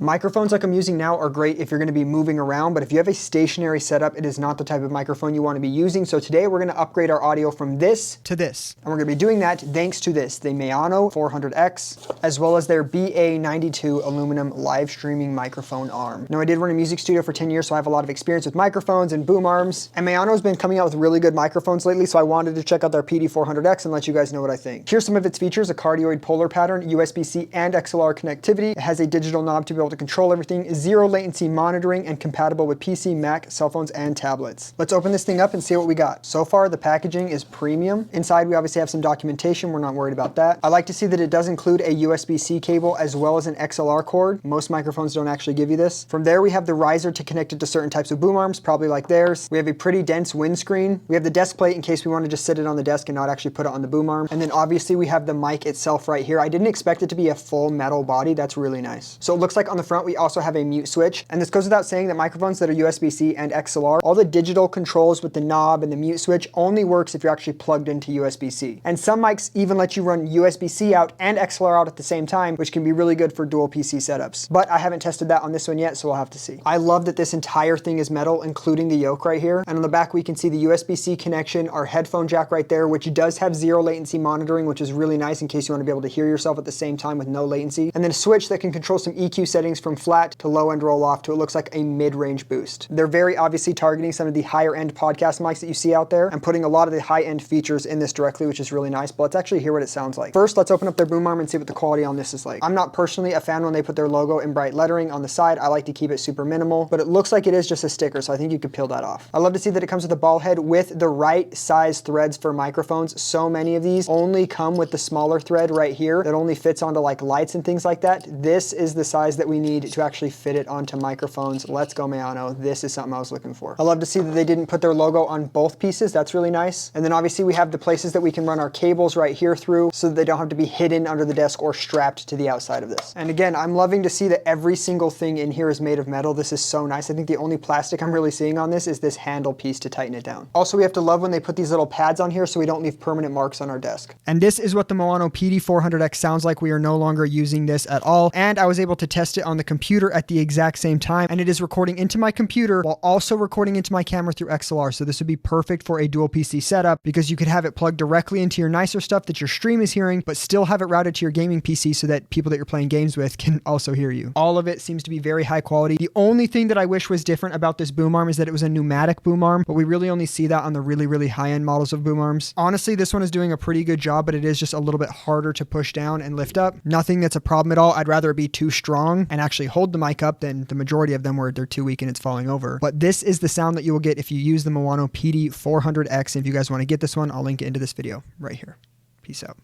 Microphones like I'm using now are great if you're gonna be moving around, but if you have a stationary setup, it is not the type of microphone you wanna be using. So today we're gonna upgrade our audio from this to this. And we're gonna be doing that thanks to this, the Maono 400X, as well as their BA92 aluminum live streaming microphone arm. Now I did run a music studio for 10 years, so I have a lot of experience with microphones and boom arms. And Maono's been coming out with really good microphones lately, so I wanted to check out their PD400X and let you guys know what I think. Here's some of its features: a cardioid polar pattern, USB-C and XLR connectivity. It has a digital knob to be able to control everything, zero latency monitoring, and compatible with PC, Mac, cell phones, and tablets. Let's open this thing up and see what we got. So far, the packaging is premium. Inside, we obviously have some documentation. We're not worried about that. I like to see that it does include a USB-C cable as well as an XLR cord. Most microphones don't actually give you this. From there, we have the riser to connect it to certain types of boom arms, probably like theirs. We have a pretty dense windscreen. We have the desk plate in case we want to just sit it on the desk and not actually put it on the boom arm. And then obviously we have the mic itself right here. I didn't expect it to be a full metal body. That's really nice. So it looks like on the front, we also have a mute switch. And this goes without saying that microphones that are USB-C and XLR, all the digital controls with the knob and the mute switch only works if you're actually plugged into USB-C. And some mics even let you run USB-C out and XLR out at the same time, which can be really good for dual PC setups. But I haven't tested that on this one yet, so we'll have to see. I love that this entire thing is metal, including the yoke right here. And on the back, we can see the USB-C connection, our headphone jack right there, which does have zero latency monitoring, which is really nice in case you want to be able to hear yourself at the same time with no latency. And then a switch that can control some EQ settings from flat to low end roll off to, it looks like, a mid-range boost. They're very obviously targeting some of the higher end podcast mics that you see out there and putting a lot of the high end features in this directly, which is really nice. But let's actually hear what it sounds like. First, let's open up their boom arm and see what the quality on this is like. I'm not personally a fan when they put their logo in bright lettering on the side. I like to keep it super minimal, but it looks like it is just a sticker, so I think you could peel that off. I love to see that it comes with a ball head with the right size threads for microphones. So many of these only come with the smaller thread right here that only fits onto like lights and things like that. This is the size that we need to actually fit it onto microphones. Let's go, Maono. This is something I was looking for. I love to see that they didn't put their logo on both pieces. That's really nice. And then obviously we have the places that we can run our cables right here through so that they don't have to be hidden under the desk or strapped to the outside of this. And again, I'm loving to see that every single thing in here is made of metal. This is so nice. I think the only plastic I'm really seeing on this is this handle piece to tighten it down. Also, we have to love when they put these little pads on here so we don't leave permanent marks on our desk. And this is what the Maono PD400X sounds like. We are no longer using this at all. And I was able to test it on the computer at the exact same time. And it is recording into my computer while also recording into my camera through XLR. So this would be perfect for a dual PC setup because you could have it plugged directly into your nicer stuff that your stream is hearing, but still have it routed to your gaming PC so that people that you're playing games with can also hear you. All of it seems to be very high quality. The only thing that I wish was different about this boom arm is that it was a pneumatic boom arm, but we really only see that on the really high-end models of boom arms. Honestly, this one is doing a pretty good job, but it is just a little bit harder to push down and lift up. Nothing that's a problem at all. I'd rather it be too strong and actually hold the mic up than the majority of them where they're too weak and it's falling over. But this is the sound that you will get if you use the Maono PD400X. And if you guys want to get this one, I'll link it into this video right here. Peace out.